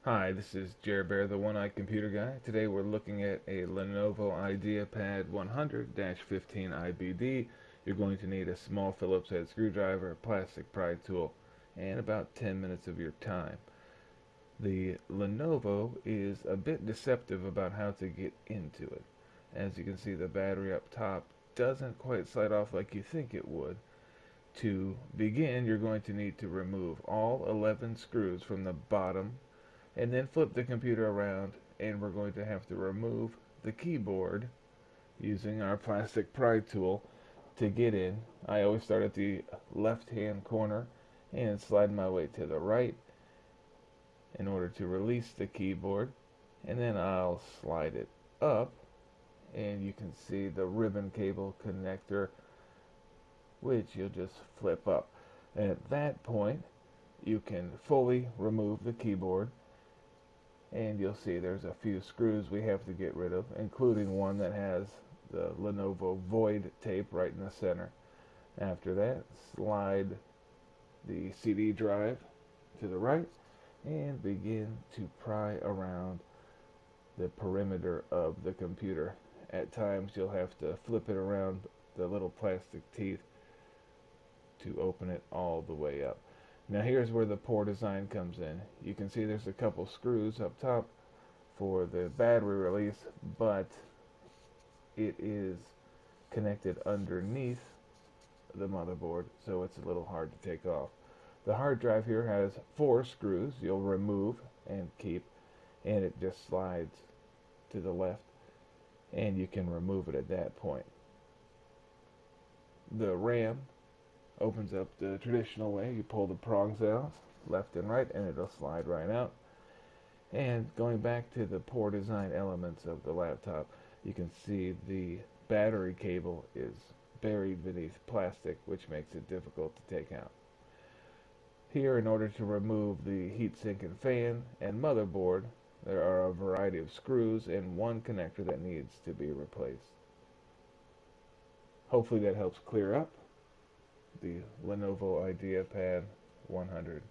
Hi, this is Jer Bear, the One-Eyed Computer Guy. Today we're looking at a Lenovo IdeaPad 100-15ibd. You're going to need a small Phillips head screwdriver, a plastic pry tool, and about 10 minutes of your time. The Lenovo is a bit deceptive about how to get into it. As you can see, the battery up top doesn't quite slide off like you think it would. To begin, you're going to need to remove all 11 screws from the bottom and then flip the computer around, and we're going to have to remove the keyboard using our plastic pry tool to get in. I always start at the left hand corner and slide my way to the right in order to release the keyboard, and then I'll slide it up, and you can see the ribbon cable connector, which you'll just flip up. And at that point you can fully remove the keyboard, and you'll see there's a few screws we have to get rid of, including one that has the Lenovo void tape right in the center. After that, slide the CD drive to the right and begin to pry around the perimeter of the computer. At times you'll have to flip it around the little plastic teeth to open it all the way up. Now here's where the poor design comes in. You can see there's a couple screws up top for the battery release, but it is connected underneath the motherboard, so it's a little hard to take off. The hard drive here has 4 screws you'll remove and keep, and it just slides to the left, and you can remove it at that point. The RAM opens up the traditional way. You pull the prongs out left and right, and it'll slide right out. And going back to the poor design elements of the laptop, you can see the battery cable is buried beneath plastic, which makes it difficult to take out. Here, in order to remove the heatsink and fan and motherboard, there are a variety of screws and one connector that needs to be replaced. Hopefully that helps clear up the Lenovo IdeaPad 100.